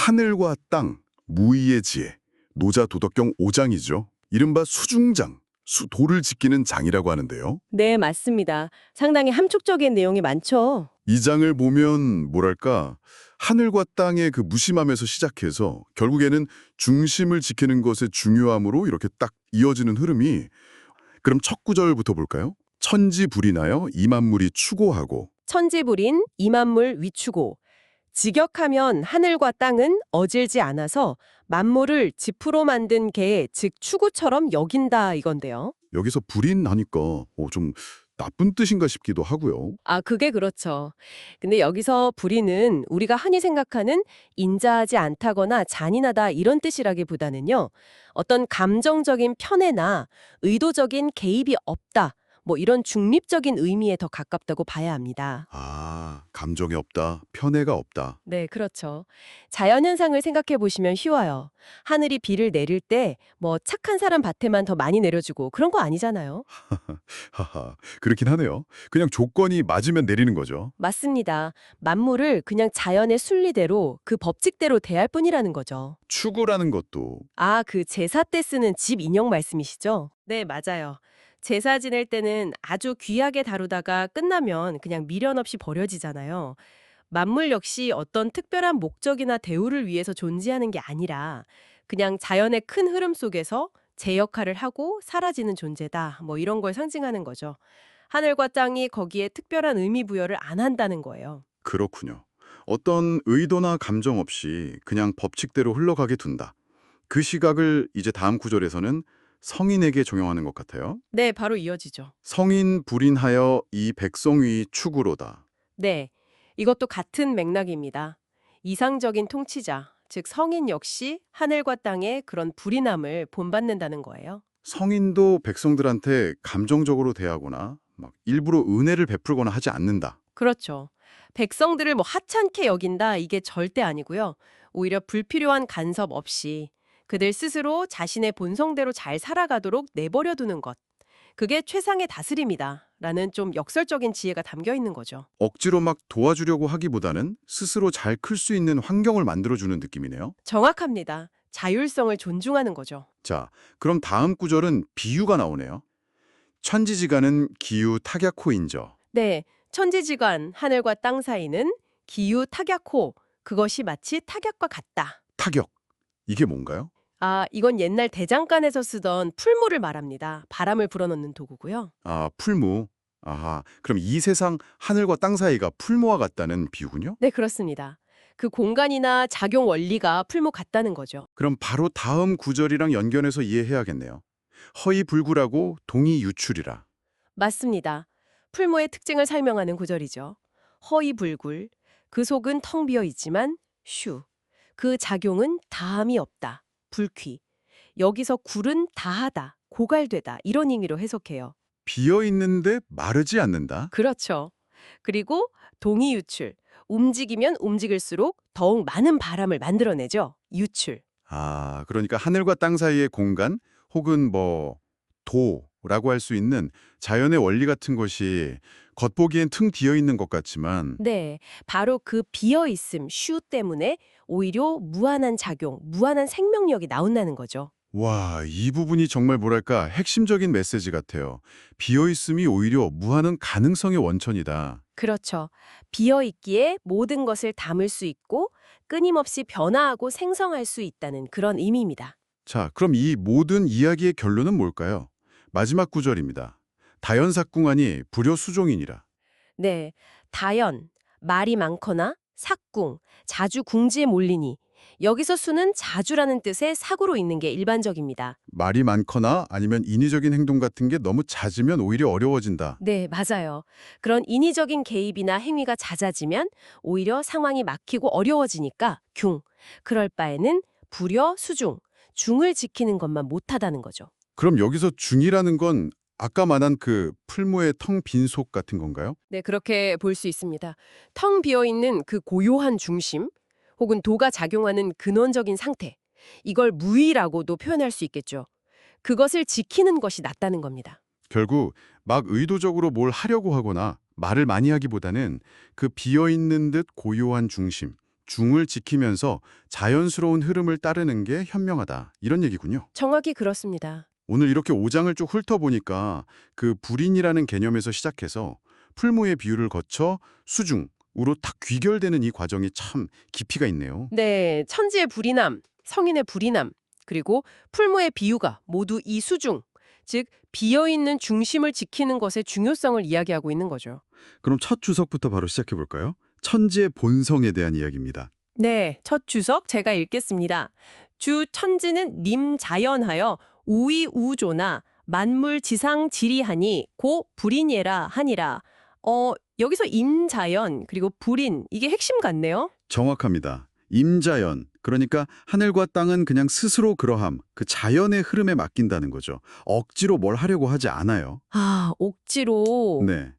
하늘과 땅, 무의의 지혜, 노자 도덕경 5장이죠. 이른바 수중장, 도를 지키는 장이라고 하는데요. 네, 맞습니다. 상당히 함축적인 내용이 많죠. 이 장을 보면 뭐랄까 하늘과 땅의 그 무심함에서 시작해서 결국에는 중심을 지키는 것의 중요함으로 이렇게 딱 이어지는 흐름이 그럼 첫 구절부터 볼까요? 천지불인하여 이만물이 추고하고 천지불인 이만물 위추고 직역하면 하늘과 땅은 어질지 않아서 만물을 지푸로 만든 개, 즉 추구처럼 여긴다 이건데요. 여기서 불인하니까 좀 나쁜 뜻인가 싶기도 하고요. 아, 그게 그렇죠. 근데 여기서 불의는 우리가 흔히 생각하는 인자하지 않다거나 잔인하다 이런 뜻이라기보다는요. 어떤 감정적인 편애나 의도적인 개입이 없다. 뭐 이런 중립적인 의미에 더 가깝다고 봐야 합니다. 아, 감정이 없다, 편애가 없다. 네, 그렇죠. 자연현상을 생각해 보시면 쉬워요. 하늘이 비를 내릴 때 뭐 착한 사람 밭에만 더 많이 내려주고 그런 거 아니잖아요. 하하, 그렇긴 하네요. 그냥 조건이 맞으면 내리는 거죠. 맞습니다. 만물을 그냥 자연의 순리대로 그 법칙대로 대할 뿐이라는 거죠. 추구라는 것도 아, 그 제사 때 쓰는 집 인형 말씀이시죠? 네, 맞아요. 제사 지낼 때는 아주 귀하게 다루다가 끝나면 그냥 미련 없이 버려지잖아요. 만물 역시 어떤 특별한 목적이나 대우를 위해서 존재하는 게 아니라 그냥 자연의 큰 흐름 속에서 제 역할을 하고 사라지는 존재다. 뭐 이런 걸 상징하는 거죠. 하늘과 땅이 거기에 특별한 의미 부여를 안 한다는 거예요. 그렇군요. 어떤 의도나 감정 없이 그냥 법칙대로 흘러가게 둔다. 그 시각을 이제 다음 구절에서는 성인에게 적용하는 것 같아요. 네, 바로 이어지죠. 성인 불인하여 이 백성의 축으로다. 네, 이것도 같은 맥락입니다. 이상적인 통치자, 즉 성인 역시 하늘과 땅의 그런 불인함을 본받는다는 거예요. 성인도 백성들한테 감정적으로 대하거나 막 일부러 은혜를 베풀거나 하지 않는다. 그렇죠. 백성들을 뭐 하찮게 여긴다 이게 절대 아니고요. 오히려 불필요한 간섭 없이 그들 스스로 자신의 본성대로 잘 살아가도록 내버려 두는 것. 그게 최상의 다스림이다. 라는 좀 역설적인 지혜가 담겨 있는 거죠. 억지로 막 도와주려고 하기보다는 스스로 잘 클 수 있는 환경을 만들어주는 느낌이네요. 정확합니다. 자율성을 존중하는 거죠. 자, 그럼 다음 구절은 비유가 나오네요. 천지지간은 기후 타격호인저. 네, 천지지간 하늘과 땅 사이는 기후 타격호. 그것이 마치 타격과 같다. 타격. 이게 뭔가요? 아, 이건 옛날 대장간에서 쓰던 풀무를 말합니다. 바람을 불어넣는 도구고요. 아, 풀무. 아하, 그럼 이 세상 하늘과 땅 사이가 풀무와 같다는 비유군요? 네, 그렇습니다. 그 공간이나 작용 원리가 풀무 같다는 거죠. 그럼 바로 다음 구절이랑 연결해서 이해해야겠네요. 허이불구라고 동의유출이라. 맞습니다. 풀무의 특징을 설명하는 구절이죠. 허이불굴, 그 속은 텅 비어 있지만 슈, 그 작용은 다함이 없다, 불퀴. 여기서 굴은 다하다, 고갈되다 이런 의미로 해석해요. 비어있는데 마르지 않는다? 그렇죠. 그리고 동위유출, 움직이면 움직일수록 더욱 많은 바람을 만들어내죠. 유출. 아, 그러니까 하늘과 땅 사이의 공간 혹은 도라고 할 수 있는 자연의 원리 같은 것이 겉보기엔 퉁 비어 있는 것 같지만 네, 바로 그 비어있음, 슈 때문에 오히려 무한한 작용, 무한한 생명력이 나온다는 거죠. 와, 이 부분이 정말 뭐랄까 핵심적인 메시지 같아요. 비어있음이 오히려 무한한 가능성의 원천이다. 그렇죠. 비어있기에 모든 것을 담을 수 있고 끊임없이 변화하고 생성할 수 있다는 그런 의미입니다. 자, 그럼 이 모든 이야기의 결론은 뭘까요? 마지막 구절입니다. 다연삭궁하니 불효수종이니라. 네, 다연, 말이 많거나 삭궁, 자주 궁지에 몰리니 여기서 수는 자주라는 뜻의 사고로 있는 게 일반적입니다. 말이 많거나 아니면 인위적인 행동 같은 게 너무 잦으면 오히려 어려워진다. 네, 맞아요. 그런 인위적인 개입이나 행위가 잦아지면 오히려 상황이 막히고 어려워지니까 그럴 바에는 불여, 수중, 중을 지키는 것만 못하다는 거죠. 그럼 여기서 중이라는 건 아까 말한 그 풀무의 텅 빈 속 같은 건가요? 네, 그렇게 볼 수 있습니다. 텅 비어있는 그 고요한 중심, 혹은 도가 작용하는 근원적인 상태, 이걸 무의라고도 표현할 수 있겠죠. 그것을 지키는 것이 낫다는 겁니다. 결국 막 의도적으로 뭘 하려고 하거나 말을 많이 하기보다는 그 비어있는 듯 고요한 중심, 중을 지키면서 자연스러운 흐름을 따르는 게 현명하다. 이런 얘기군요. 정확히 그렇습니다. 오늘 이렇게 5장을 쭉 훑어보니까 그 불인이라는 개념에서 시작해서 풀무의 비유를 거쳐 수중으로 딱 귀결되는 이 과정이 참 깊이가 있네요. 네, 천지의 불인함, 성인의 불인함, 그리고 풀무의 비유가 모두 이 수중, 즉 비어있는 중심을 지키는 것의 중요성을 이야기하고 있는 거죠. 그럼 첫 주석부터 바로 시작해볼까요? 천지의 본성에 대한 이야기입니다. 네, 첫 주석 제가 읽겠습니다. 주 천지는 님 자연하여 우이우조나 만물 지상 지리하니 고 불인예라 하니라. 여기서 임자연 그리고 불인 이게 핵심 같네요. 정확합니다. 임자연, 그러니까 하늘과 땅은 그냥 스스로 그러함, 그 자연의 흐름에 맡긴다는 거죠. 억지로 뭘 하려고 하지 않아요. 아, 억지로. 네.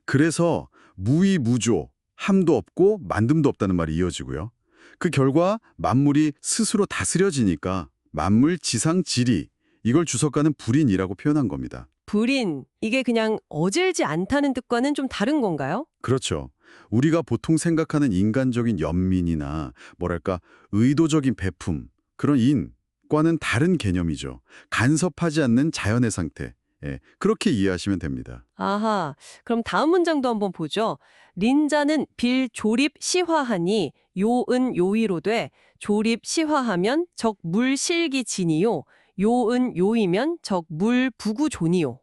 그래서 무이무조, 함도 없고 만듦도 없다는 말이 이어지고요. 그 결과 만물이 스스로 다스려지니까 만물 지상지리, 이걸 주석가는 불인이라고 표현한 겁니다. 불인 이게 그냥 어질지 않다는 뜻과는 좀 다른 건가요? 그렇죠. 우리가 보통 생각하는 인간적인 연민이나 뭐랄까 의도적인 배품, 그런 인과는 다른 개념이죠. 간섭하지 않는 자연의 상태. 예, 그렇게 이해하시면 됩니다. 아하, 그럼 다음 문장도 한번 보죠. 린자는 빌 조립 시화하니 요은 요이로 돼 조립 시화하면 적 물 실기 진이요 요은 요이면 적 물 부구 존이요.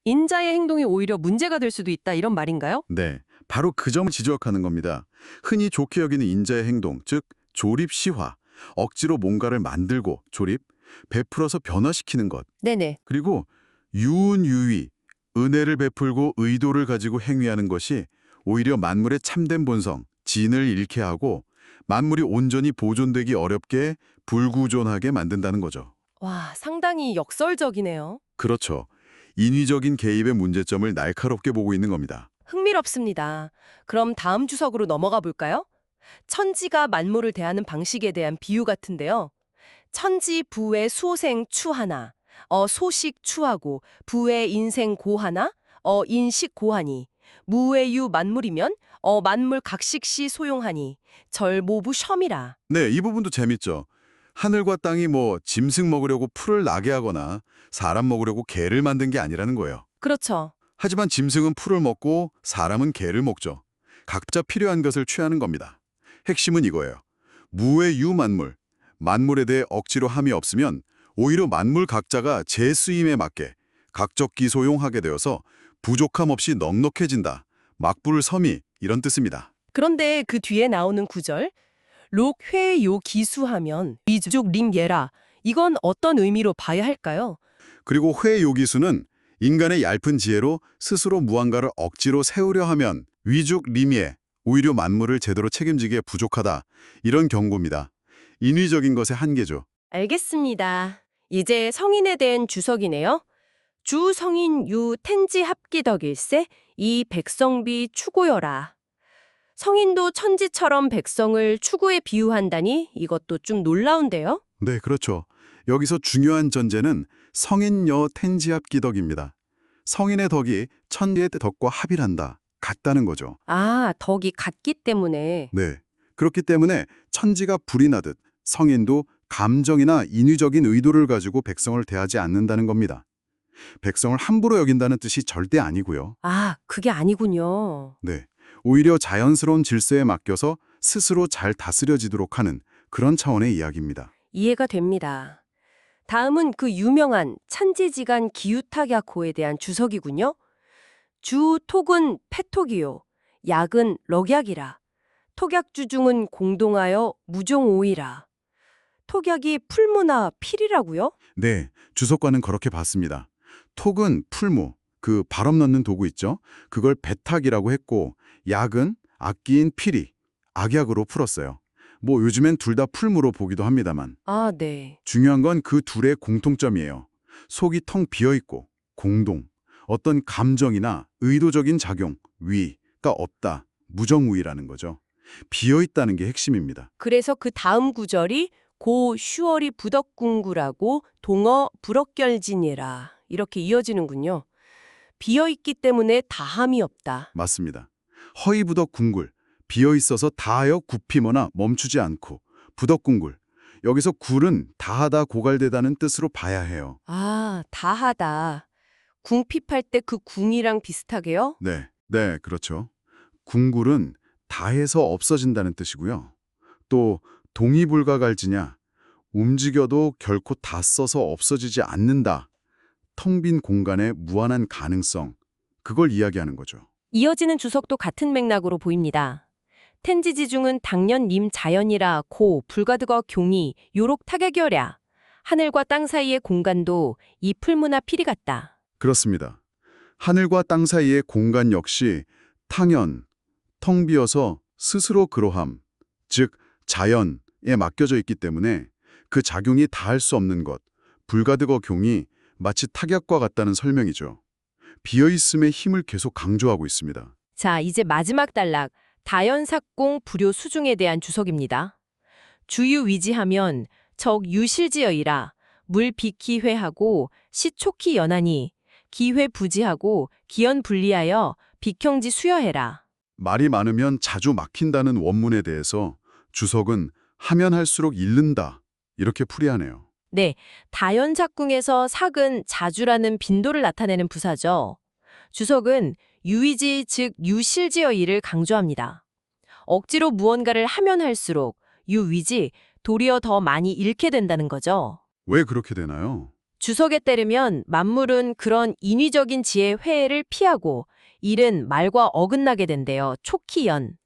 인자의 행동이 오히려 문제가 될 수도 있다 이런 말인가요? 네, 바로 그 점을 지적하는 겁니다. 흔히 좋게 여기는 인자의 행동, 즉 조립 시화, 억지로 뭔가를 만들고 조립, 베풀어서 변화시키는 것. 네네. 그리고 유은유의, 은혜를 베풀고 의도를 가지고 행위하는 것이 오히려 만물의 참된 본성, 진을 잃게 하고 만물이 온전히 보존되기 어렵게 불구존하게 만든다는 거죠. 와, 상당히 역설적이네요. 그렇죠. 인위적인 개입의 문제점을 날카롭게 보고 있는 겁니다. 흥미롭습니다. 그럼 다음 주석으로 넘어가 볼까요? 천지가 만물을 대하는 방식에 대한 비유 같은데요. 천지 부의 수생 추하나, 소식 추하고 부의 인생 고하나, 인식 고하니, 무의 유 만물이면 만물 각식시 소용하니, 절모부 셩이라. 네, 이 부분도 재밌죠. 하늘과 땅이 뭐 짐승 먹으려고 풀을 나게 하거나 사람 먹으려고 개를 만든 게 아니라는 거예요. 그렇죠. 하지만 짐승은 풀을 먹고 사람은 개를 먹죠. 각자 필요한 것을 취하는 겁니다. 핵심은 이거예요. 무의 유만물, 만물에 대해 억지로 함이 없으면 오히려 만물 각자가 제 쓰임에 맞게 각적기 소용하게 되어서 부족함 없이 넉넉해진다. 막불 섬이 이런 뜻입니다. 그런데 그 뒤에 나오는 구절, 록회요 기수하면 위족 림예라. 이건 어떤 의미로 봐야 할까요? 그리고 회요기수는 인간의 얇은 지혜로 스스로 무언가를 억지로 세우려 하면 위죽 림예, 오히려 만물을 제대로 책임지기에 부족하다. 이런 경고입니다. 인위적인 것의 한계죠. 알겠습니다. 이제 성인에 대한 주석이네요. 주 성인 유 텐지 합기덕일세 이 백성비 추구여라. 성인도 천지처럼 백성을 추구에 비유한다니 이것도 좀 놀라운데요? 네, 그렇죠. 여기서 중요한 전제는 성인여 텐지합기덕입니다. 성인의 덕이 천지의 덕과 합일한다. 같다는 거죠. 아, 덕이 같기 때문에. 네. 그렇기 때문에 천지가 불이 나듯 성인도 감정이나 인위적인 의도를 가지고 백성을 대하지 않는다는 겁니다. 백성을 함부로 여긴다는 뜻이 절대 아니고요. 아, 그게 아니군요. 네. 오히려 자연스러운 질서에 맡겨서 스스로 잘 다스려지도록 하는 그런 차원의 이야기입니다. 이해가 됩니다. 다음은 그 유명한 찬지지간 기유탁약호에 대한 주석이군요. 주 톡은 패톡이요. 약은 럭약이라. 톡약주중은 공동하여 무종오이라. 톡약이 풀무나 필이라고요? 네, 주석과는 그렇게 봤습니다. 톡은 풀무, 그 발업 넣는 도구 있죠? 그걸 배탁이라고 했고 약은 악기인 필이, 악약으로 풀었어요. 뭐 요즘엔 둘 다 풀무로 보기도 합니다만 아, 네. 중요한 건 그 둘의 공통점이에요. 속이 텅 비어있고 공동, 어떤 감정이나 의도적인 작용, 위가 없다, 무정우위라는 거죠. 비어있다는 게 핵심입니다. 그래서 그 다음 구절이 고 슈어리 부덕궁구라고 동어 불억결진이라 이렇게 이어지는군요. 비어있기 때문에 다함이 없다. 맞습니다. 허이부덕 궁굴, 비어 있어서 다하여 굽히거나 멈추지 않고 부덕궁굴. 여기서 굴은 다하다 고갈되다는 뜻으로 봐야 해요. 아, 다하다. 궁핍할 때 그 궁이랑 비슷하게요? 네, 네, 그렇죠. 궁굴은 다해서 없어진다는 뜻이고요. 또 동의불가갈지냐, 움직여도 결코 다 써서 없어지지 않는다. 텅 빈 공간의 무한한 가능성, 그걸 이야기하는 거죠. 이어지는 주석도 같은 맥락으로 보입니다. 텐지지중은 당년 님 자연이라 고 불가드거 경이 요록 타격여랴. 하늘과 땅 사이의 공간도 이 풀무나 피리 같다. 그렇습니다. 하늘과 땅 사이의 공간 역시 탕연, 텅 비어서 스스로 그러함, 즉 자연에 맡겨져 있기 때문에 그 작용이 다할 수 없는 것, 불가드거 경이 마치 타격과 같다는 설명이죠. 비어있음의 힘을 계속 강조하고 있습니다. 자, 이제 마지막 단락. 다연삭공 불효 수중에 대한 주석입니다. 주유 위지하면 적 유실지여이라 물 비키회하고 시촉히 연하니 기회 부지하고 기연 분리하여 비경지 수여해라. 말이 많으면 자주 막힌다는 원문에 대해서 주석은 하면 할수록 잃는다, 이렇게 풀이하네요. 네, 다연삭궁에서 삭은 자주라는 빈도를 나타내는 부사죠. 주석은 유의지 즉 유실지어이를 강조합니다. 억지로 무언가를 하면 할수록 유위지 도리어 더 많이 잃게 된다는 거죠. 왜 그렇게 되나요? 주석에 따르면 만물은 그런 인위적인 지의 회해를 피하고 일은 말과 어긋나게 된대요. 촉기연.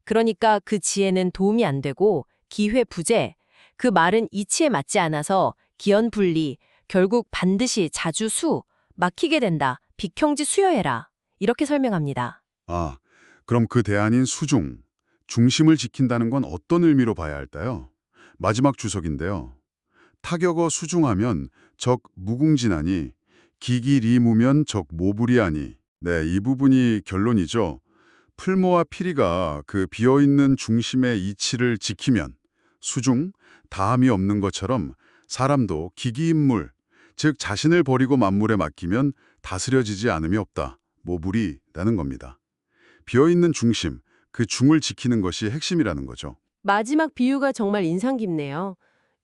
그러니까 그 지혜는 도움이 안 되고 기회부재. 그 말은 이치에 맞지 않아서 기연분리. 결국 반드시 자주수. 막히게 된다. 비경지 수여해라. 이렇게 설명합니다. 아, 그럼 그 대안인 수중, 중심을 지킨다는 건 어떤 의미로 봐야 할까요? 마지막 주석인데요. 타격어 수중하면 적 무궁진하니 기기리무면 적 모불이하니. 네, 이 부분이 결론이죠. 풀모와 피리가 그 비어있는 중심의 이치를 지키면 수중, 다함이 없는 것처럼 사람도 기기인물, 즉 자신을 버리고 만물에 맡기면 다스려지지 않음이 없다. 모불이라는 겁니다. 비어있는 중심, 그 중을 지키는 것이 핵심이라는 거죠. 마지막 비유가 정말 인상 깊네요.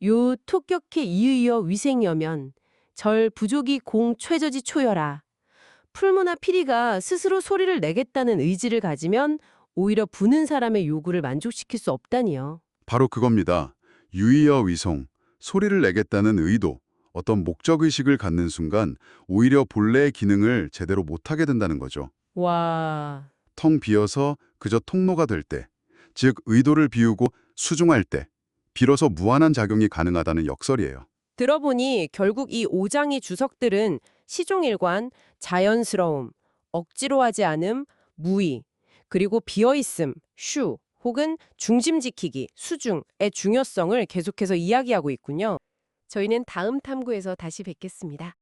요 토격해 이의여 위생여면 절 부족이 공 최저지 초여라. 풀무나 피리가 스스로 소리를 내겠다는 의지를 가지면 오히려 부는 사람의 요구를 만족시킬 수 없다니요. 바로 그겁니다. 유의어 위송, 소리를 내겠다는 의도, 어떤 목적의식을 갖는 순간 오히려 본래의 기능을 제대로 못하게 된다는 거죠. 와, 텅 비어서 그저 통로가 될 때, 즉 의도를 비우고 수중할 때, 비로소 무한한 작용이 가능하다는 역설이에요. 들어보니 결국 이 5장의 주석들은 시종일관, 자연스러움, 억지로 하지 않음, 무의, 그리고 비어있음, 슈, 혹은 중심 지키기, 수중의 중요성을 계속해서 이야기하고 있군요. 저희는 다음 탐구에서 다시 뵙겠습니다.